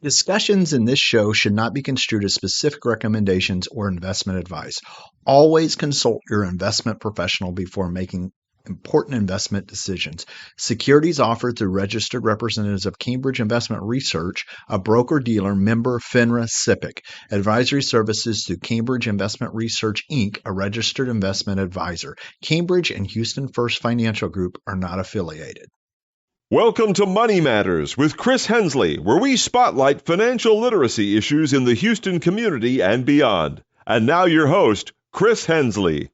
Discussions in this show should not be construed as specific recommendations or investment advice. Always consult your investment professional before making important investment decisions. Securities offered through registered representatives of Cambridge Investment Research, a broker-dealer member FINRA SIPC. Advisory services through Cambridge Investment Research, Inc., a registered investment advisor. Cambridge and Houston First Financial Group are not affiliated. Welcome to Money Matters with Chris Hensley, where we spotlight financial literacy issues in the Houston community and beyond. And now your host, Chris Hensley.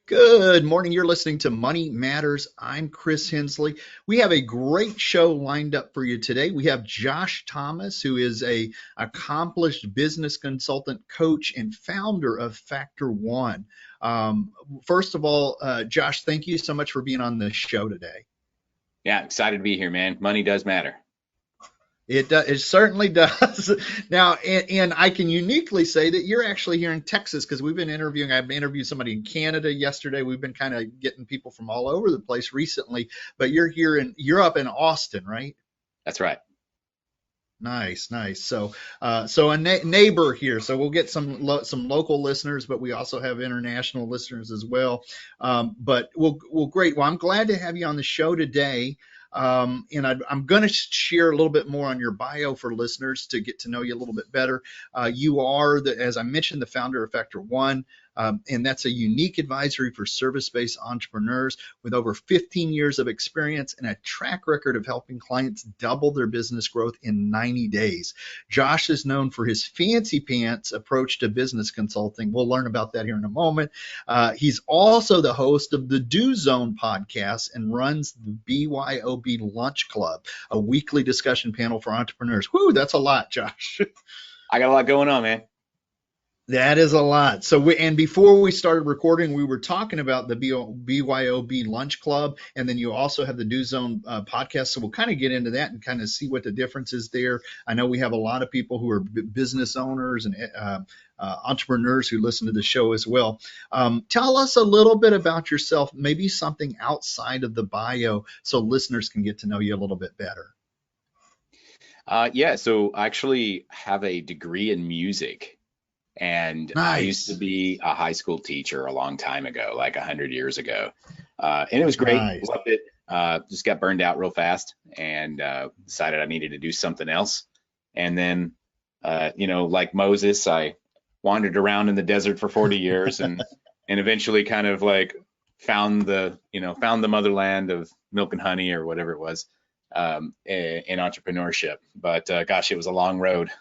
Good morning. You're listening to Money Matters. I'm Chris Hensley. We have a great show lined up for you today. We have Josh Thomas, who is a accomplished business consultant, coach, and founder of Factor One. First of all, Josh, thank you so much for being on the show today. Yeah, excited to be here, man. Money does matter. It certainly does. Now, and I can uniquely say that you're actually here in Texas because we've been interviewing. I've interviewed somebody in Canada yesterday. We've been kind of getting people from all over the place recently, but you're up in Austin, right? That's right. Nice, nice. So a neighbor here. So we'll get some local listeners, but we also have international listeners as well. But great. Well, I'm glad to have you on the show today. And I'm going to share a little bit more on your bio for listeners to get to know you a little bit better. You are, as I mentioned, the founder of Factor One, and that's a unique advisory for service-based entrepreneurs with over 15 years of experience and a track record of helping clients double their business growth in 90 days. Josh is known for his fancy pants approach to business consulting. We'll learn about that here in a moment. He's also the host of the Do Zone podcast and runs the BYOB Lunch Club, a weekly discussion panel for entrepreneurs. Whoo, that's a lot, Josh. I got a lot going on, man. That is a lot. So before we started recording, we were talking about the BYOB Lunch Club, and then you also have the Do Zone podcast. So we'll kind of get into that and kind of see what the difference is there. I know we have a lot of people who are business owners and entrepreneurs who listen to the show as well. Tell us a little bit about yourself, maybe something outside of the bio, so listeners can get to know you a little bit better. Yeah, so I actually have a degree in music. And Nice. I used to be a high school teacher a long time ago, like 100 years ago. And it was great. Nice. Loved it. Just got burned out real fast and decided I needed to do something else. And then, like Moses, I wandered around in the desert for 40 years and eventually kind of like found the motherland of milk and honey or whatever it was in entrepreneurship. But gosh, it was a long road.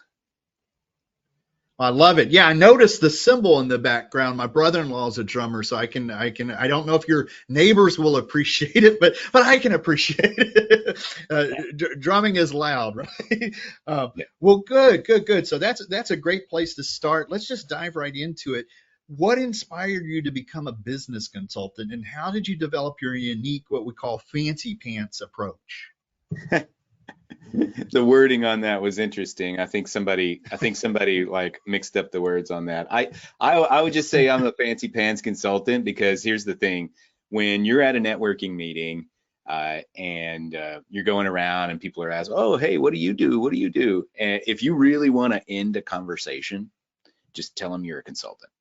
I love it. Yeah, I noticed the cymbal in the background. My brother-in-law is a drummer, so I don't know if your neighbors will appreciate it, but I can appreciate it. Drumming is loud, right? Yeah. Well, good. So that's a great place to start. Let's just dive right into it. What inspired you to become a business consultant, and how did you develop your unique, what we call fancy pants approach? The wording on that was interesting. I think somebody like mixed up the words on that. I would just say I'm a fancy pants consultant because here's the thing: when you're at a networking meeting and you're going around and people are asking, "Oh, hey, what do you do? What do you do?" And if you really want to end a conversation, just tell them you're a consultant.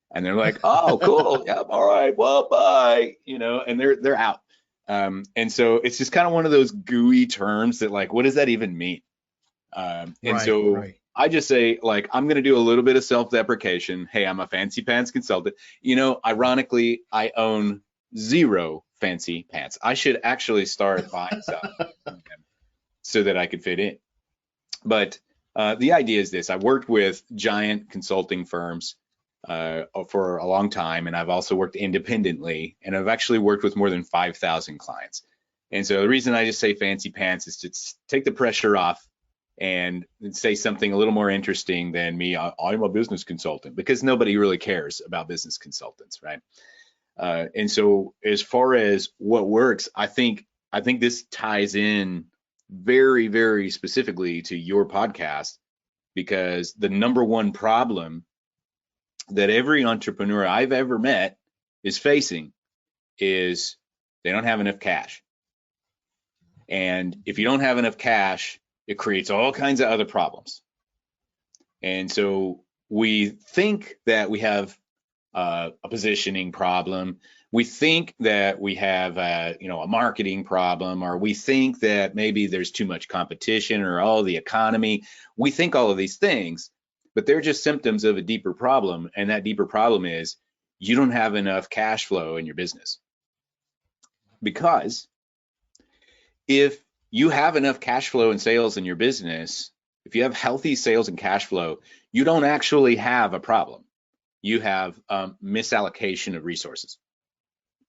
And they're like, "Oh, cool. Yeah, all right. Well, bye." And they're out. And so it's just kind of one of those gooey terms that like, what does that even mean? Right. I just say like, I'm going to do a little bit of self-deprecation. Hey, I'm a fancy pants consultant. Ironically, I own 0 fancy pants. I should actually start buying some so that I could fit in. But the idea is this: I worked with giant consulting firms for a long time, and I've also worked independently, and I've actually worked with more than 5,000 clients. And so the reason I just say fancy pants is to take the pressure off and say something a little more interesting than me. I'm a business consultant, because nobody really cares about business consultants, right? And so as far as what works, I think this ties in very, very specifically to your podcast, because the number one problem that every entrepreneur I've ever met is facing is they don't have enough cash. And if you don't have enough cash, it creates all kinds of other problems. And so we think that we have a positioning problem. We think that we have a marketing problem, or we think that maybe there's too much competition, or the economy. We think all of these things, but they're just symptoms of a deeper problem. And that deeper problem is you don't have enough cash flow in your business. Because if you have enough cash flow and sales in your business, if you have healthy sales and cash flow, you don't actually have a problem. You have misallocation of resources.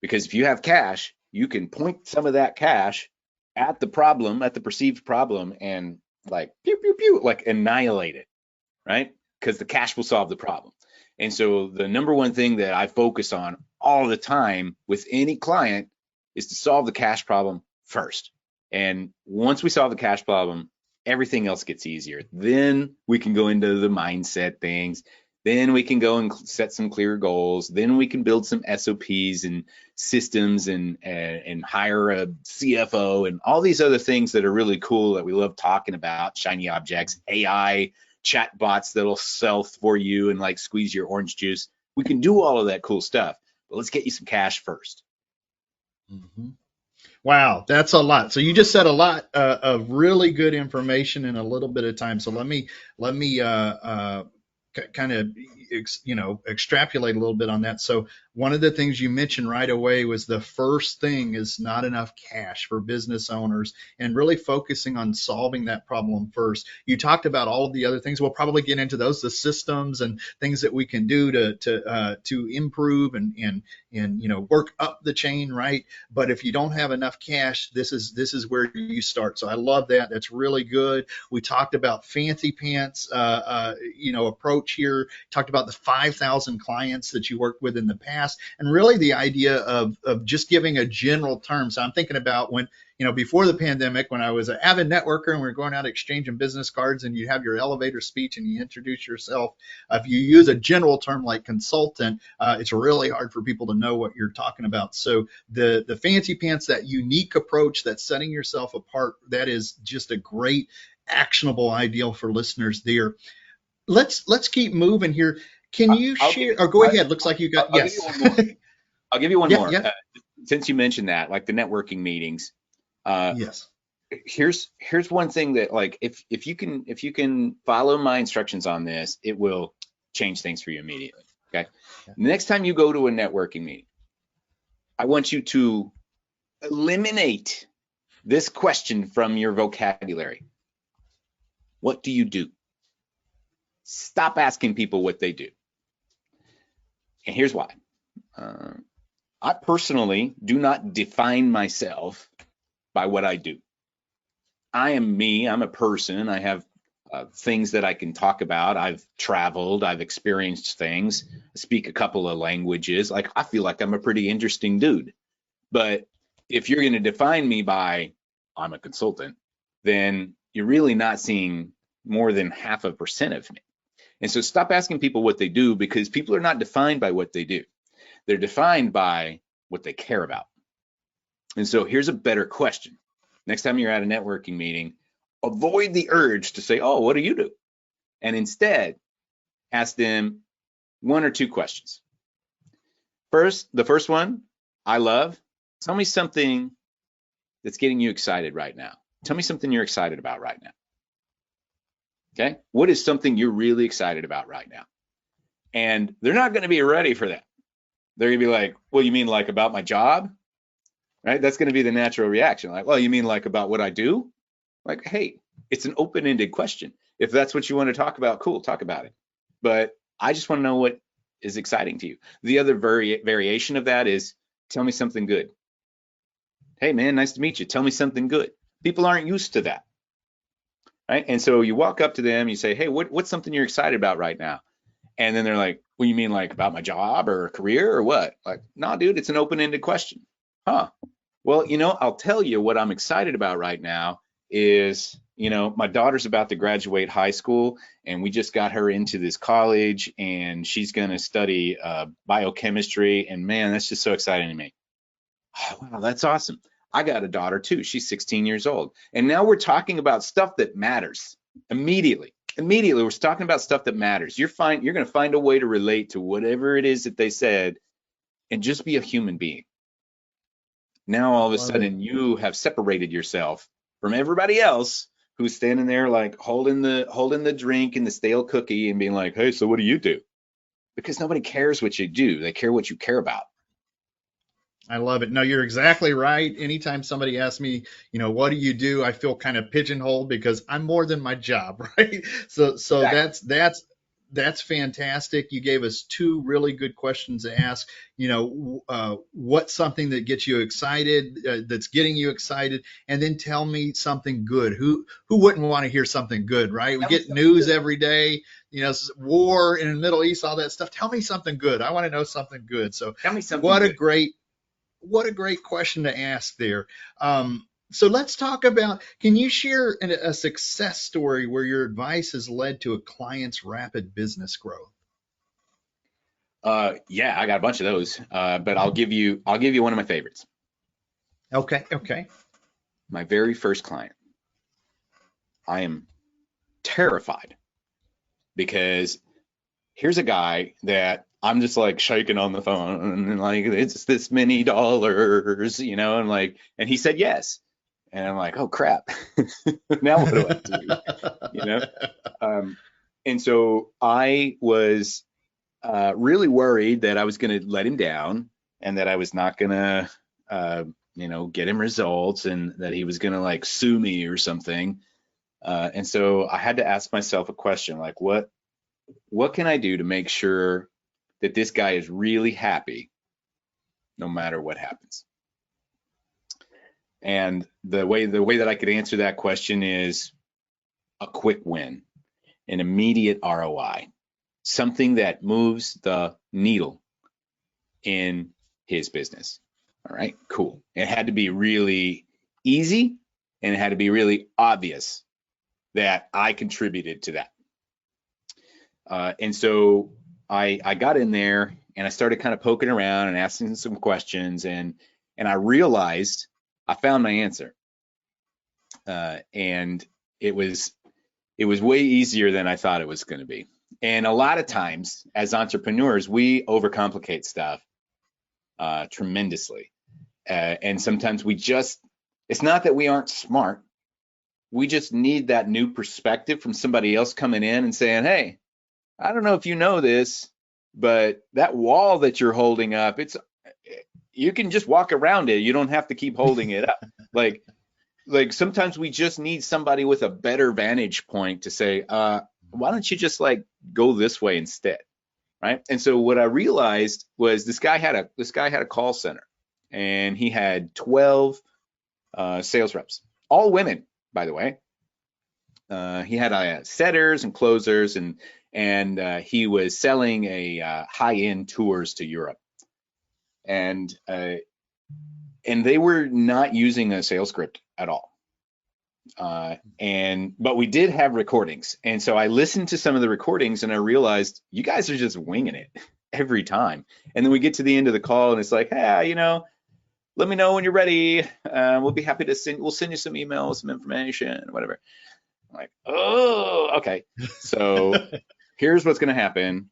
Because if you have cash, you can point some of that cash at the problem, at the perceived problem, and like pew, pew, pew, like annihilate it, right? Because the cash will solve the problem. And so the number one thing that I focus on all the time with any client is to solve the cash problem first. And once we solve the cash problem, everything else gets easier. Then we can go into the mindset things. Then we can go and set some clear goals. Then we can build some SOPs and systems and hire a CFO and all these other things that are really cool that we love talking about, shiny objects, AI, chat bots that'll sell for you and like squeeze your orange juice. We can do all of that cool stuff, but let's get you some cash first. Mm-hmm. Wow, that's a lot. So you just said a lot of really good information in a little bit of time. So let me kind of extrapolate a little bit on that. So one of the things you mentioned right away was the first thing is not enough cash for business owners, and really focusing on solving that problem first. You talked about all of the other things. We'll probably get into those, the systems and things that we can do to improve and work up the chain, right? But if you don't have enough cash, this is where you start. So I love that. That's really good. We talked about fancy pants approach here. Talked about the 5,000 clients that you worked with in the past, and really the idea of just giving a general term. So I'm thinking about when, before the pandemic, when I was an avid networker and we were going out exchanging business cards, and you have your elevator speech and you introduce yourself. If you use a general term like consultant, it's really hard for people to know what you're talking about. So the fancy pants, that unique approach, that's setting yourself apart, that is just a great actionable ideal for listeners there. Let's keep moving here. Can you share? Or go ahead. Looks like you got. Yes. I'll give you one more. Yeah. Since you mentioned that, like the networking meetings. Yes. Here's one thing that, like, if you can follow my instructions on this, it will change things for you immediately. Okay. Next time you go to a networking meeting, I want you to eliminate this question from your vocabulary. What do you do? Stop asking people what they do. And here's why. I personally do not define myself by what I do. I am me. I'm a person. I have things that I can talk about. I've traveled. I've experienced things. I speak a couple of languages. Like, I feel like I'm a pretty interesting dude. But if you're going to define me by I'm a consultant, then you're really not seeing more than 0.5% of me. And so stop asking people what they do, because people are not defined by what they do. They're defined by what they care about. And so here's a better question. Next time you're at a networking meeting, avoid the urge to say, oh, what do you do? And instead, ask them one or two questions. The first one, I love, tell me something that's getting you excited right now. Tell me something you're excited about right now. Okay, what is something you're really excited about right now? And they're not going to be ready for that. They're going to be like, well, you mean like about my job? Right? That's going to be the natural reaction. Like, well, you mean like about what I do? Like, hey, it's an open-ended question. If that's what you want to talk about, cool, talk about it. But I just want to know what is exciting to you. The other variation of that is, tell me something good. Hey, man, nice to meet you. Tell me something good. People aren't used to that. Right? And so you walk up to them, you say, hey, what's something you're excited about right now? And then they're like, well, you mean like about my job or career or what? Like, no, dude, it's an open-ended question. Huh. Well, I'll tell you what I'm excited about right now is, my daughter's about to graduate high school, and we just got her into this college, and she's going to study biochemistry. And man, that's just so exciting to me. Oh, wow, that's awesome. I got a daughter too. She's 16 years old. And now we're talking about stuff that matters immediately. Immediately, we're talking about stuff that matters. You're going to find a way to relate to whatever it is that they said and just be a human being. Now, all of a sudden, you have separated yourself from everybody else who's standing there like holding the drink and the stale cookie and being like, hey, so what do you do? Because nobody cares what you do. They care what you care about. I love it. No, you're exactly right. Anytime somebody asks me, what do you do? I feel kind of pigeonholed because I'm more than my job, right? So exactly. That's fantastic. You gave us two really good questions to ask. What's something that gets you excited, that's getting you excited, and then tell me something good. Who wouldn't want to hear something good, right? We get news every day, war in the Middle East, all that stuff. Tell me something good. I want to know something good. So tell me something good. What a great question to ask there. So let's talk about, can you share a success story where your advice has led to a client's rapid business growth? Yeah, I got a bunch of those, but I'll give you one of my favorites. Okay. My very first client. I am terrified because here's a guy that I'm just like shaking on the phone and like, it's this many dollars, and he said yes. And I'm like, oh crap. Now what do I do? And so I was really worried that I was going to let him down and that I was not going to, get him results and that he was going to like sue me or something. And so I had to ask myself a question, like, what can I do to make sure that this guy is really happy no matter what happens? And the way that I could answer that question is a quick win, an immediate ROI, something that moves the needle in his business. All right, cool. It had to be really easy and it had to be really obvious that I contributed to that. And so I got in there and I started kind of poking around and asking some questions, and I realized I found my answer. And it was way easier than I thought it was going to be. And a lot of times as entrepreneurs, we overcomplicate stuff tremendously. And sometimes it's not that we aren't smart. We just need that new perspective from somebody else coming in and saying, hey, I don't know if you know this, but that wall that you're holding up, you can just walk around it. You don't have to keep holding it up. Like sometimes we just need somebody with a better vantage point to say, why don't you just like go this way instead, right? And so what I realized was this guy had a call center, and he had 12 sales reps, all women, by the way. He had setters and closers, and he was selling a high-end tours to Europe, and they were not using a sales script at all. But we did have recordings, and so I listened to some of the recordings, and I realized you guys are just winging it every time. And then we get to the end of the call, and it's like, hey, let me know when you're ready. We'll be happy to we'll send you some emails, some information, whatever. I'm like, oh, okay. So here's what's going to happen.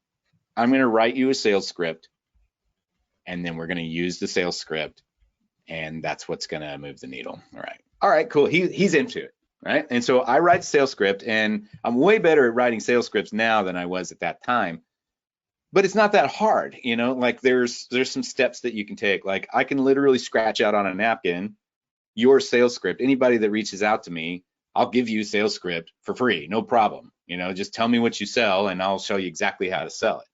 I'm going to write you a sales script, and then we're going to use the sales script, and that's what's going to move the needle. All right, cool. He's into it, right? And so I write sales script, and I'm way better at writing sales scripts now than I was at that time. But it's not that hard, like there's some steps that you can take. Like I can literally scratch out on a napkin your sales script. Anybody that reaches out to me, I'll give you a sales script for free, no problem. Just tell me what you sell and I'll show you exactly how to sell it.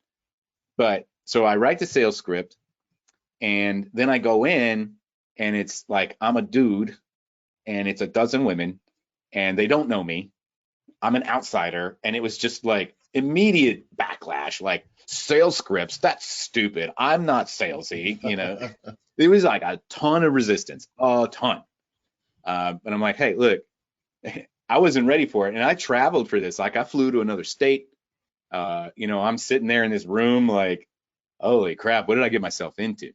But so I write the sales script, and then I go in, and it's like I'm a dude and it's a dozen women and they don't know me. I'm an outsider, and it was just like immediate backlash, like sales scripts, that's stupid. I'm not salesy, It was like a ton of resistance, a ton. But I'm like, hey, look, I wasn't ready for it. And I traveled for this. Like I flew to another state. I'm sitting there in this room like, holy crap, what did I get myself into?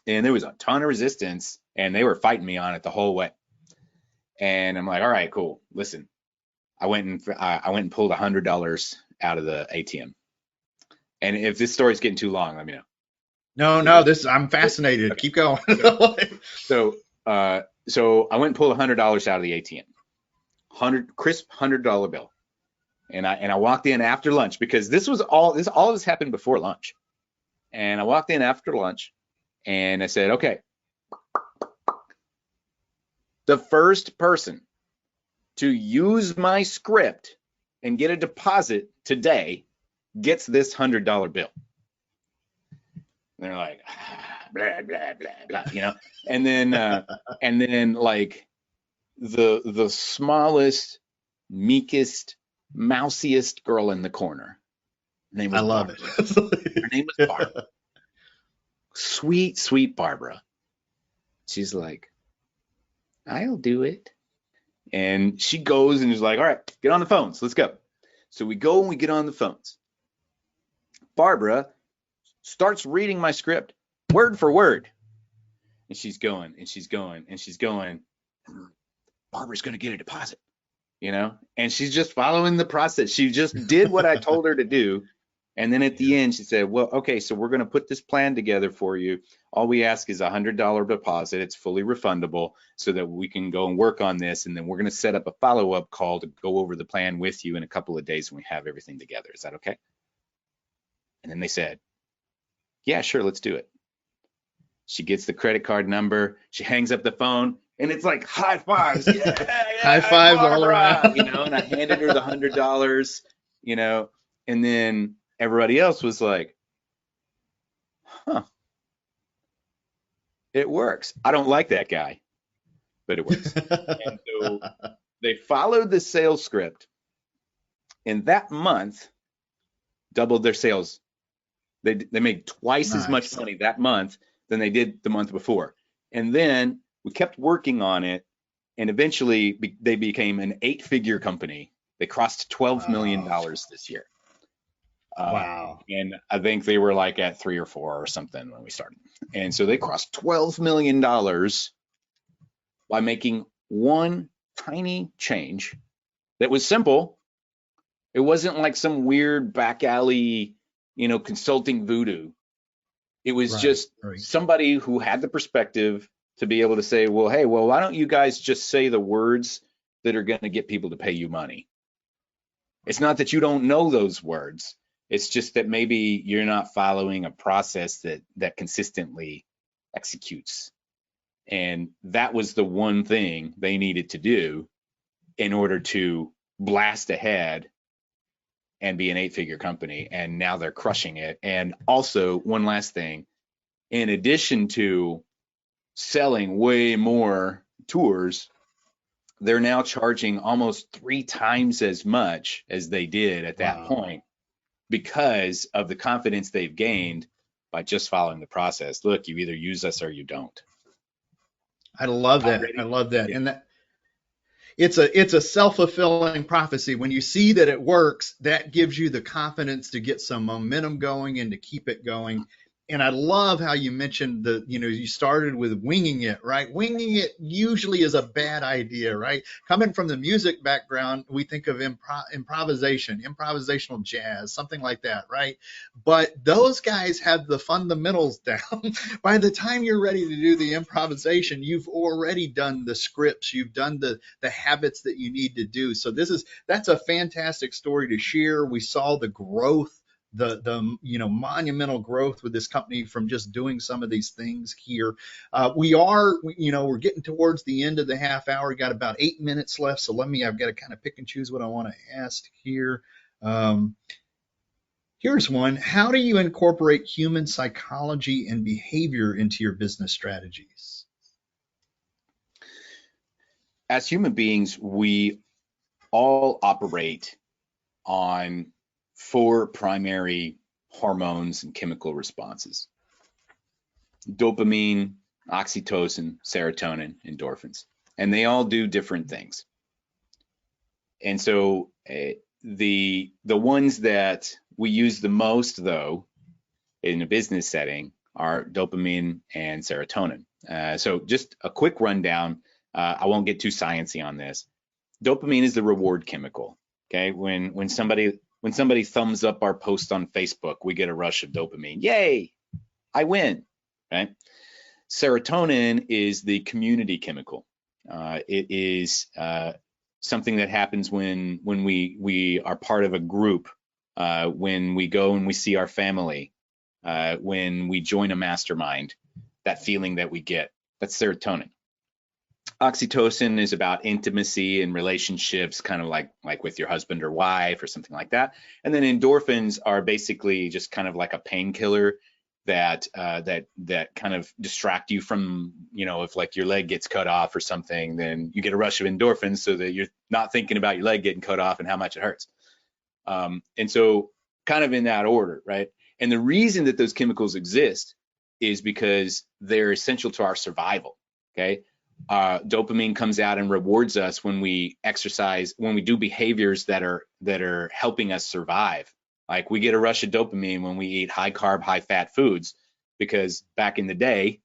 And there was a ton of resistance. and they were fighting me on it the whole way. And I'm like, all right, cool. Listen, I went and pulled $100 out of the ATM. And if this story's getting too long, let me know. No, I'm fascinated. Okay. Keep going. So I went and pulled $100 out of the ATM, crisp $100 bill. And I walked in after lunch, because all this happened before lunch. And I walked in after lunch and I said, okay, the first person to use my script and get a deposit today gets this $100 bill. And they're like, blah, blah, blah, blah, you know? And then like the smallest, meekest, mousiest girl in the corner. Her name was I love Barbara. it. Her name was Barbara. Sweet, sweet Barbara. She's like, I'll do it. And she goes and is like, all right, get on the phones. Let's go. So we go and we get on the phones. Barbara starts reading my script word for word. And she's going and she's going and she's going. Barbara's going to get a deposit, you know? And she's just following the process. She just did what I told her to do. And then at the end, she said, well, okay, so we're going to put this plan together for you. All we ask is a $100 deposit. It's fully refundable, so that we can go and work on this. And then we're going to set up a follow-up call to go over the plan with you in a couple of days when we have everything together. Is that okay? And then they said, yeah, sure, let's do it. She gets the credit card number. She hangs up the phone, and it's like high fives. Yeah, High fives all around. You know, and I handed her the $100, you know, and then everybody else was like, huh, it works. I don't like that guy, but it works. And so they followed the sales script, and that month doubled their sales. They made twice as much money that month than they did the month before. And then we kept working on it, and eventually they became an 8-figure company. They crossed $12 million this year. Wow. And I think they were like at 3 or 4 or something when we started. And so they crossed $12 million by making one tiny change that was simple. It wasn't like some weird back alley, you know, consulting voodoo. It was just somebody who had the perspective to be able to say, well, hey, well, why don't you guys just say the words that are going to get people to pay you money? It's not that you don't know those words. It's just that maybe you're not following a process that consistently executes. And that was the one thing they needed to do in order to blast ahead and be an 8-figure company. And now they're crushing it. And also, one last thing, in addition to selling way more tours, they're now charging almost 3 times as much as they did at that point, because of the confidence they've gained by just following the process. Look, you either use us or you don't. I love that. I love that. Yeah. And that it's a self-fulfilling prophecy. When you see that it works, that gives you the confidence to get some momentum going and to keep it going. And I love how you mentioned you started with winging it, right? Winging it usually is a bad idea, right? Coming from the music background, we think of improvisation, improvisational jazz, something like that, right? But those guys have the fundamentals down. By the time you're ready to do the improvisation, you've already done the scripts, you've done the habits that you need to do. So that's a fantastic story to share. We saw the growth, the monumental growth with this company from just doing some of these things here. We're getting towards the end of the half hour. We got about 8 minutes left, so I've got to kind of pick and choose what I want to ask here. Here's one. How do you incorporate human psychology and behavior into your business strategies? As human beings, we all operate on 4 primary hormones and chemical responses: dopamine, oxytocin, serotonin, endorphins. And they all do different things. And so the ones that we use the most, though, in a business setting are dopamine and serotonin. So just a quick rundown. I won't get too sciencey on this. Dopamine is the reward chemical. Okay, when somebody thumbs up our post on Facebook, we get a rush of dopamine. Yay, I win. Right? Serotonin is the community chemical. It is something that happens when we are part of a group, when we go and we see our family, when we join a mastermind. That feeling that we get, that's serotonin. Oxytocin is about intimacy and relationships, kind of like with your husband or wife or something like that. And then endorphins are basically just kind of like a painkiller that kind of distract you from, if like your leg gets cut off or something, then you get a rush of endorphins so that you're not thinking about your leg getting cut off and how much it hurts. And so kind of in that order, right? And the reason that those chemicals exist is because they're essential to our survival. Okay. Dopamine comes out and rewards us when we exercise, when we do behaviors that are helping us survive. Like we get a rush of dopamine when we eat high carb, high fat foods, because back in the day,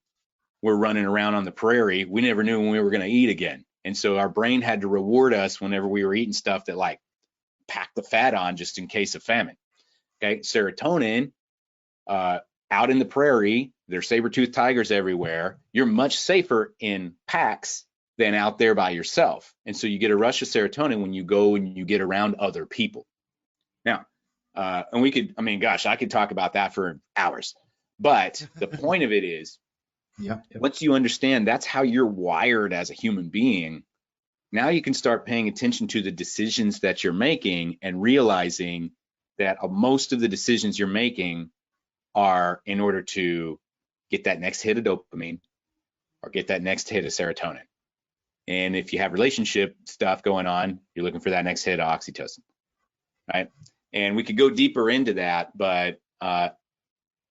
we're running around on the prairie. We never knew when we were going to eat again. And so our brain had to reward us whenever we were eating stuff that like packed the fat on just in case of famine. Okay. Serotonin, out in the prairie, there's saber-toothed tigers everywhere. You're much safer in packs than out there by yourself. And so you get a rush of serotonin when you go and you get around other people. Now, and I could talk about that for hours. But the point of it is, once you understand that's how you're wired as a human being, now you can start paying attention to the decisions that you're making and realizing that most of the decisions you're making are in order to get that next hit of dopamine or get that next hit of serotonin. And if you have relationship stuff going on, you're looking for that next hit of oxytocin, right? And we could go deeper into that, but I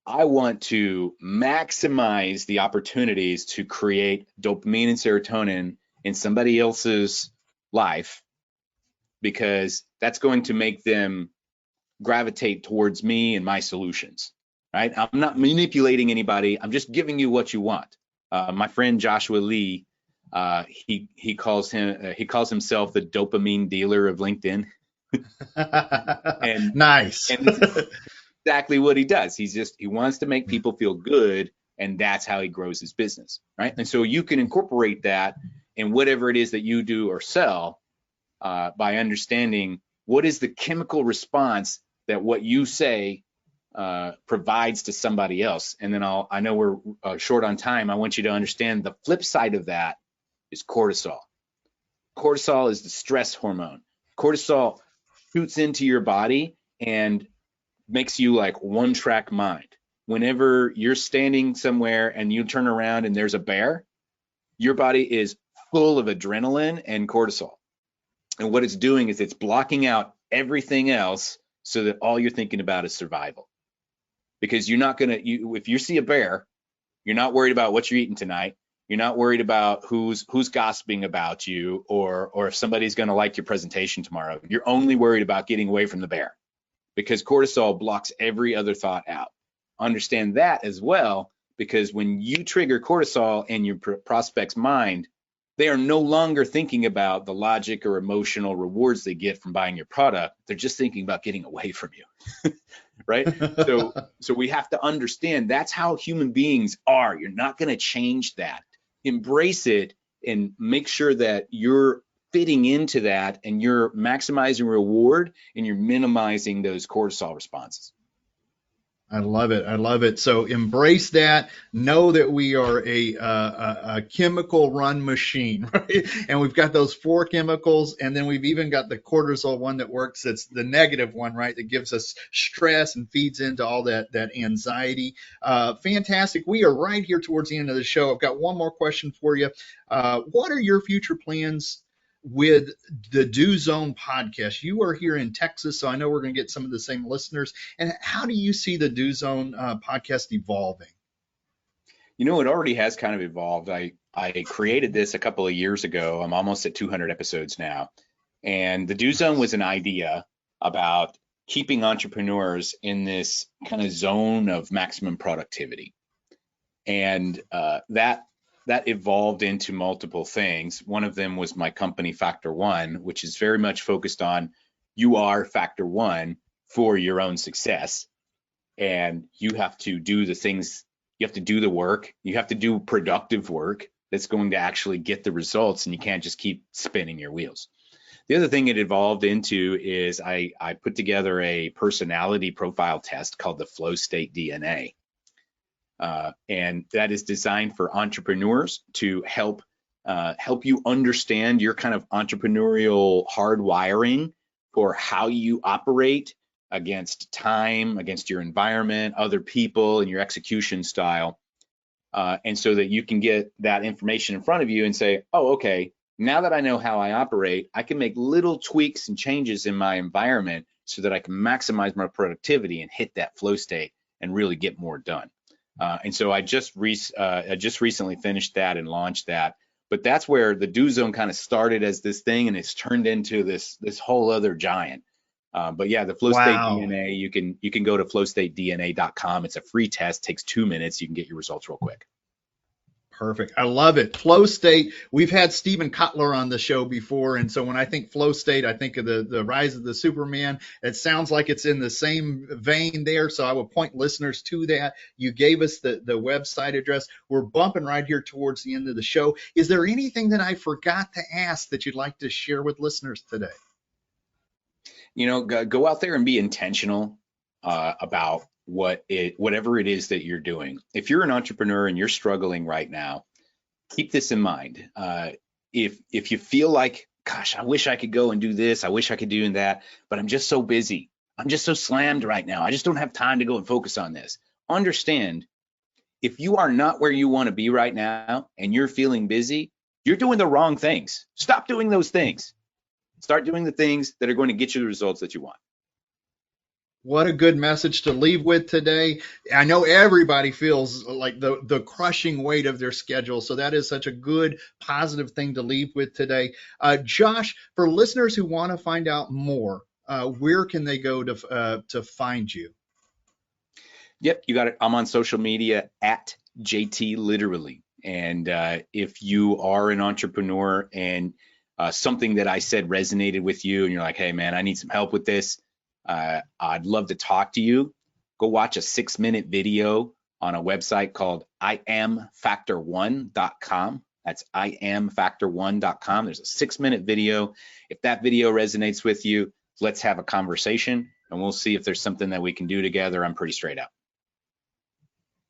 want to maximize the opportunities to create dopamine and serotonin in somebody else's life, because that's going to make them gravitate towards me and my solutions. Right? I'm not manipulating anybody. I'm just giving you what you want. My friend Joshua Lee, he calls himself the dopamine dealer of LinkedIn. And nice. And it's exactly what he does. He wants to make people feel good, and that's how he grows his business, right? And so you can incorporate that in whatever it is that you do or sell, by understanding what is the chemical response that what you say provides to somebody else. And then I know we're short on time. I want you to understand the flip side of that is cortisol. Cortisol is the stress hormone. Cortisol shoots into your body and makes you like one-track mind. Whenever you're standing somewhere and you turn around and there's a bear, your body is full of adrenaline and cortisol. And what it's doing is it's blocking out everything else so that all you're thinking about is survival. Because you're not if you see a bear, you're not worried about what you're eating tonight. You're not worried about who's gossiping about you or if somebody's going to like your presentation tomorrow. You're only worried about getting away from the bear, because cortisol blocks every other thought out. Understand that as well, because when you trigger cortisol in your prospect's mind, they are no longer thinking about the logic or emotional rewards they get from buying your product. They're just thinking about getting away from you, right? So we have to understand that's how human beings are. You're not going to change that. Embrace it and make sure that you're fitting into that and you're maximizing reward and you're minimizing those cortisol responses. I love it. I love it. So embrace that. Know that we are a chemical run machine, right? And we've got those 4 chemicals, and then we've even got the cortisol one that works. That's the negative one, right? That gives us stress and feeds into all that anxiety. Fantastic. We are right here towards the end of the show. I've got one more question for you. What are your future plans with the Do Zone podcast? You are here in Texas, so I know we're going to get some of the same listeners. And how do you see the Do Zone podcast evolving? It already has kind of evolved. I created this a couple of years ago. I'm almost at 200 episodes now. And the Do Zone was an idea about keeping entrepreneurs in this kind of zone of maximum productivity. And that evolved into multiple things. One of them was my company Factor One, which is very much focused on you are Factor One for your own success, and you have to do the things, you have to do the work, you have to do productive work that's going to actually get the results, and you can't just keep spinning your wheels. The other thing it evolved into is I put together a personality profile test called the Flow State DNA. And that is designed for entrepreneurs to help you understand your kind of entrepreneurial hardwiring for how you operate against time, against your environment, other people, and your execution style. And so that you can get that information in front of you and say, oh, okay, now that I know how I operate, I can make little tweaks and changes in my environment so that I can maximize my productivity and hit that flow state and really get more done. And so I just recently finished that and launched that. But that's where the Do Zone kind of started as this thing, and it's turned into this whole other giant. But yeah, the Flow State DNA, you can go to flowstatedna.com. It's a free test, takes 2 minutes. You can get your results real quick. Perfect. I love it. Flow State. We've had Steven Kotler on the show before. And so when I think Flow State, I think of the Rise of the Superman. It sounds like it's in the same vein there. So I would point listeners to that. You gave us the website address. We're bumping right here towards the end of the show. Is there anything that I forgot to ask that you'd like to share with listeners today? Go out there and be intentional about whatever it is that you're doing. If you're an entrepreneur and you're struggling right now, keep this in mind. If you feel like, gosh, I wish I could go and do this, I wish I could do that, but I'm just so busy, I'm just so slammed right now, I just don't have time to go and focus on this. Understand, if you are not where you want to be right now and you're feeling busy, you're doing the wrong things. Stop doing those things. Start doing the things that are going to get you the results that you want. What a good message to leave with today. I know everybody feels like the crushing weight of their schedule. So that is such a good, positive thing to leave with today. Josh, for listeners who want to find out more, where can they go to find you? Yep, you got it. I'm on social media at JT Literally. And if you are an entrepreneur and something that I said resonated with you and you're like, hey, man, I need some help with this, I'd love to talk to you. Go watch a 6-minute video on a website called IamFactor1.com. That's IamFactor1.com. There's a 6-minute video. If that video resonates with you, let's have a conversation and we'll see if there's something that we can do together. I'm pretty straight up.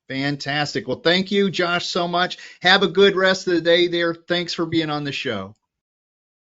Fantastic. Well, thank you, Josh, so much. Have a good rest of the day there. Thanks for being on the show.